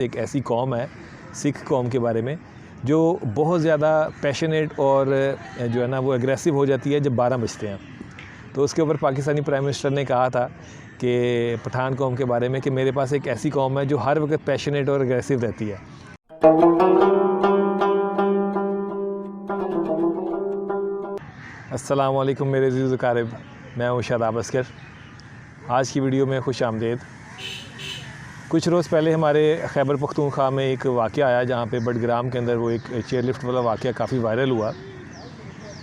एक ऐसी कौम है सिख कौम के बारे में जो बहुत ज़्यादा पैशनेट और जो है ना वो एग्रेसिव हो जाती है जब 12 बजते हैं। तो उसके ऊपर पाकिस्तानी प्राइम मिनिस्टर ने कहा था कि पठान कौम के बारे में कि मेरे पास एक ऐसी कौम है जो हर वक्त पैशनेट और एग्रेसिव रहती है। अस्सलाम वालेकुम मेरे अज़ीज़ क़ारिब, मैं हूँ शादाब अस्कर। आज की वीडियो में खुश आमदीद। कुछ रोज़ पहले हमारे खैबर पख्तूनख्वा में एक वाक़या आया जहाँ पे बडग्राम के अंदर वो एक चेयर लिफ्ट वाला वाक़या काफ़ी वायरल हुआ।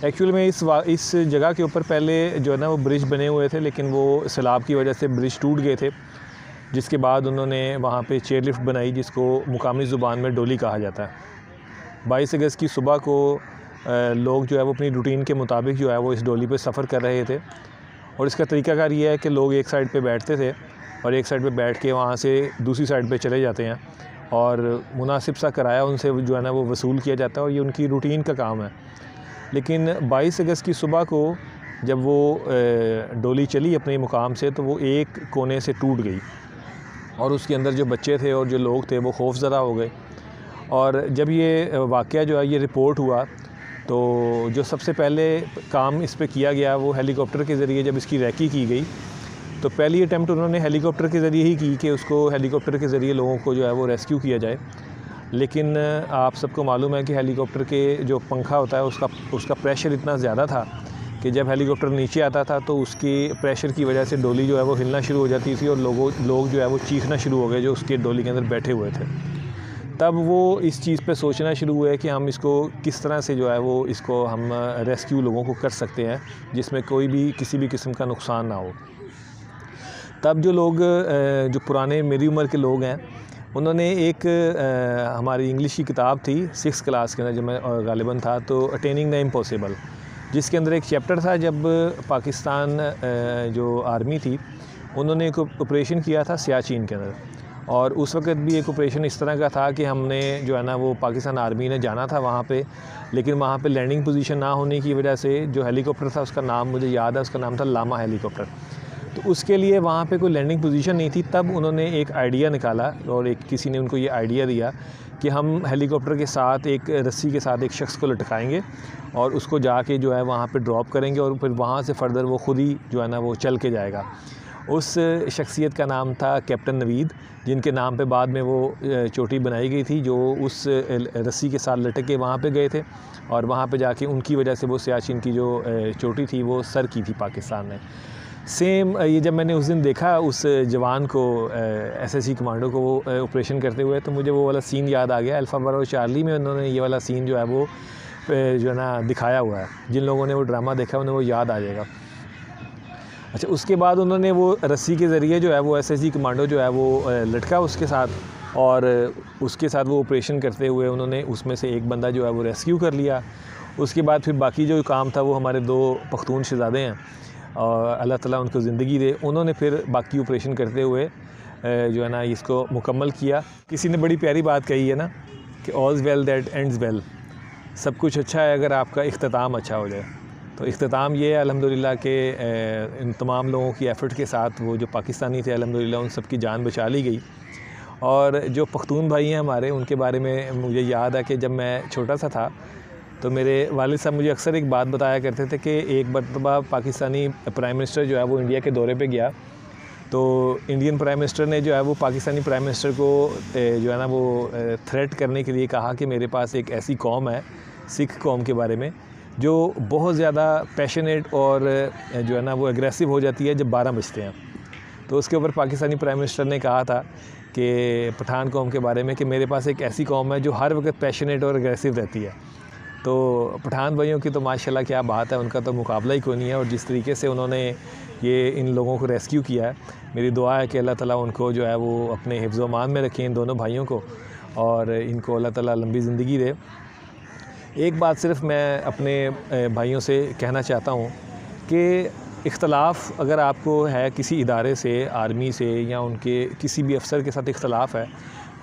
एक्चुअल में इस जगह के ऊपर पहले जो है ना वो ब्रिज बने हुए थे, लेकिन वो सैलाब की वजह से ब्रिज टूट गए थे, जिसके बाद उन्होंने वहाँ पे चेयर लिफ्ट बनाई जिसको मुकामी ज़ुबान में डोली कहा जाता है। 22 अगस्त की सुबह को लोग जो है वो अपनी रूटीन के मुताबिक जो है वो इस डोली पे सफ़र कर रहे थे। और इसका तरीक़ाकार ये है कि लोग एक साइड पे बैठते थे और एक साइड पे बैठ के वहाँ से दूसरी साइड पे चले जाते हैं और मुनासिब सा किराया उनसे जो है ना वो वसूल किया जाता है और ये उनकी रूटीन का काम है। लेकिन 22 अगस्त की सुबह को जब वो डोली चली अपने मुकाम से तो वो एक कोने से टूट गई और उसके अंदर जो बच्चे थे और जो लोग थे वो खौफज़दा हो गए। और जब ये वाक़या जो है ये रिपोर्ट हुआ तो जो सबसे पहले काम इस पे किया गया वो हेलीकॉप्टर के ज़रिए जब इसकी रैकी की गई तो पहली अटैम्प्ट उन्होंने हेलीकॉप्टर के ज़रिए ही की कि उसको हेलीकॉप्टर के ज़रिए लोगों को जो है वो रेस्क्यू किया जाए। लेकिन आप सबको मालूम है कि हेलीकॉप्टर के जो पंखा होता है उसका प्रेशर इतना ज़्यादा था कि जब हेलीकॉप्टर नीचे आता था तो उसके प्रेशर की वजह से डोली जो है वो हिलना शुरू हो जाती थी और लोग जो है वो चीखना शुरू हो गए जो उसके डोली के अंदर बैठे हुए थे। तब वो इस चीज़ पे सोचना शुरू हुए कि हम इसको किस तरह से जो है वो इसको हम रेस्क्यू लोगों को कर सकते हैं जिसमें कोई भी किसी भी किस्म का नुकसान ना हो। तब जो लोग जो पुराने मेरी उम्र के लोग हैं उन्होंने एक हमारी इंग्लिश की किताब थी 6th क्लास के अंदर जब मैं गालिबन था, तो अटेनिंग द इम्पॉसिबल, जिसके अंदर एक चैप्टर था जब पाकिस्तान जो आर्मी थी उन्होंने एक ऑपरेशन किया था सियाचिन के अंदर। और उस वक्त भी एक ऑपरेशन इस तरह का था कि हमने जो है ना वो पाकिस्तान आर्मी ने जाना था वहाँ पे, लेकिन वहाँ पे लैंडिंग पोजीशन ना होने की वजह से जो हेलीकॉप्टर था उसका नाम मुझे याद है, उसका नाम था लामा हेलीकॉप्टर। तो उसके लिए वहाँ पे कोई लैंडिंग पोजीशन नहीं थी। तब उन्होंने एक आइडिया निकाला और किसी ने उनको ये आइडिया दिया कि हम हेलीकॉप्टर के साथ एक रस्सी के साथ एक शख्स को लटकाएंगे और उसको जाके जो है वहाँ पे ड्रॉप करेंगे और फिर वहाँ से फ़र्दर वो ख़ुद ही जो है ना वो चल के जाएगा। उस शख्सियत का नाम था कैप्टन नवीद, जिनके नाम पे बाद में वो चोटी बनाई गई थी, जो उस रस्सी के साथ लटक के वहाँ पे गए थे और वहाँ पे जाके उनकी वजह से वो सियाचिन की जो चोटी थी वो सर की थी पाकिस्तान ने। सेम ये जब मैंने उस दिन देखा उस जवान को एसएससी कमांडो को वो ऑपरेशन करते हुए, तो मुझे वो वाला सीन याद आ गया। अल्फ़ा ब्रावो चार्ली में उन्होंने ये वाला सीन जो है वो जो है ना दिखाया हुआ है। जिन लोगों ने वो ड्रामा देखा उन्हें वो याद आ जाएगा। अच्छा, उसके बाद उन्होंने वो रस्सी के ज़रिए जो है वो एसएसजी कमांडो जो है वो लटका उसके साथ और उसके साथ वो ऑपरेशन करते हुए उन्होंने उसमें से एक बंदा जो है वो रेस्क्यू कर लिया। उसके बाद फिर बाकी जो काम था वो हमारे 2 पख्तून शहज़ादे हैं और अल्लाह ताला उनको ज़िंदगी दे, उन्होंने फिर बाकी ऑपरेशन करते हुए जो है ना इसको मुकम्मल किया। किसी ने बड़ी प्यारी बात कही है ना कि ऑल्स वेल दैट एंड्स वेल, सब कुछ अच्छा है अगर आपका इख्तिताम अच्छा हो जाए। तो इख्तिताम ये है अल्हम्दुलिल्लाह के इन तमाम लोगों की एफ़र्ट के साथ वो जो पाकिस्तानी थे अल्हम्दुलिल्लाह उन सब की जान बचा ली गई। और जो पख्तून भाई हैं हमारे, उनके बारे में मुझे याद है कि जब मैं छोटा सा था तो मेरे वालिद साहब मुझे अक्सर एक बात बताया करते थे कि एक मरतबा पाकिस्तानी प्राइम मिनिस्टर जो है वो इंडिया के दौरे पे गया, तो इंडियन प्राइम मिनिस्टर ने जो है वो पाकिस्तानी प्राइम मिनिस्टर को जो है ना वो थ्रेट करने के लिए कहा कि मेरे पास एक ऐसी कौम है सिख कौम के बारे में जो बहुत ज़्यादा पैशनेट और जो है ना वो एग्रेसिव हो जाती है जब 12 बजते हैं। तो उसके ऊपर पाकिस्तानी प्राइम मिनिस्टर ने कहा था कि पठान कौम के बारे में कि मेरे पास एक ऐसी कौम है जो हर वक्त पैशनेट और एग्रेसिव रहती है। तो पठान भाइयों की तो माशाल्लाह क्या बात है, उनका तो मुकाबला ही कोई नहीं है। और जिस तरीके से उन्होंने ये इन लोगों को रेस्क्यू किया है, मेरी दुआ है कि अल्लाह ताला उनको जो है वो अपने हिफ्ज़ व अमान में रखें इन दोनों भाइयों को और इनको अल्लाह ताला लंबी ज़िंदगी दे। एक बात सिर्फ मैं अपने भाइयों से कहना चाहता हूँ कि इख्तलाफ अगर आपको है किसी इदारे से, आर्मी से या उनके किसी भी अफसर के साथ इख्तलाफ है,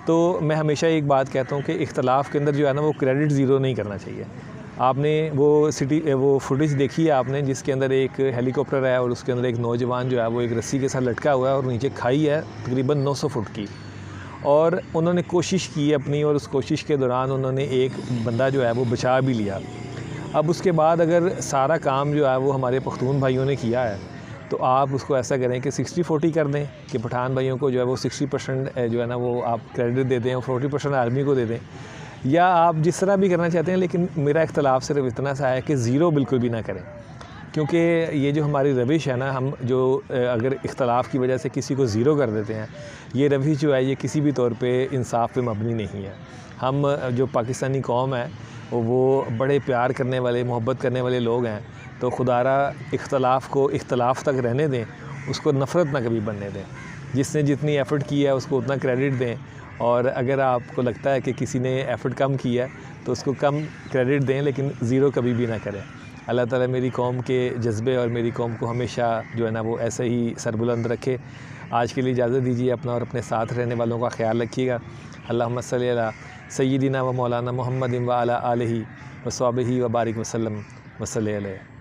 तो मैं हमेशा एक बात कहता हूँ कि इख्तलाफ के अंदर जो है ना वो क्रेडिट ज़ीरो नहीं करना चाहिए। आपने वो फुटेज देखी है आपने जिसके अंदर एक हेलीकॉप्टर है और उसके अंदर एक नौजवान जो है वो एक रस्सी के साथ लटका हुआ है और नीचे खाई है तकरीबन 900 फुट की। और उन्होंने कोशिश की अपनी, और उस कोशिश के दौरान उन्होंने एक बंदा जो है वो बचा भी लिया। अब उसके बाद अगर सारा काम जो है वो हमारे पख्तून भाइयों ने किया है, तो आप उसको ऐसा करें कि 60-40 कर दें, कि पठान भाइयों को जो है वो 60% जो है ना वो आप क्रेडिट दे दें और 40% आर्मी को दे दें, या आप जिस तरह भी करना चाहते हैं। लेकिन मेरा इख्तलाफ सिर्फ इतना सा है कि ज़ीरो बिल्कुल भी ना करें, क्योंकि ये जो हमारी रविश है ना, हम जो अगर इख्तलाफ की वजह से किसी को ज़ीरो कर देते हैं, ये रविश जो है ये किसी भी तौर पे इंसाफ पे मबनी नहीं है। हम जो पाकिस्तानी कौम है वो बड़े प्यार करने वाले, मोहब्बत करने वाले लोग हैं, तो खुदारा इख्तलाफ को इख्तलाफ तक रहने दें, उसको नफ़रत ना कभी बनने दें। जिसने जितनी एफ़र्ट की है उसको उतना क्रेडिट दें, और अगर आपको लगता है कि किसी ने एफ़र्ट कम किया है तो उसको कम क्रेडिट दें, लेकिन ज़ीरो कभी भी ना करें। अल्लाह ताला मेरी कौम के जज्बे और मेरी कौम को हमेशा जो है ना वो ऐसे ही सरबुलंद रखे। आज के लिए इजाज़त दीजिए, अपना और अपने साथ रहने वालों का ख्याल रखिएगा। अल्लाहुम्मा सल्ली अला सय्यिदिना व मौलाना मुहम्मदिन व अला आलिहि व स्वहबिहि व बारिक वसल्लम वसल्लम।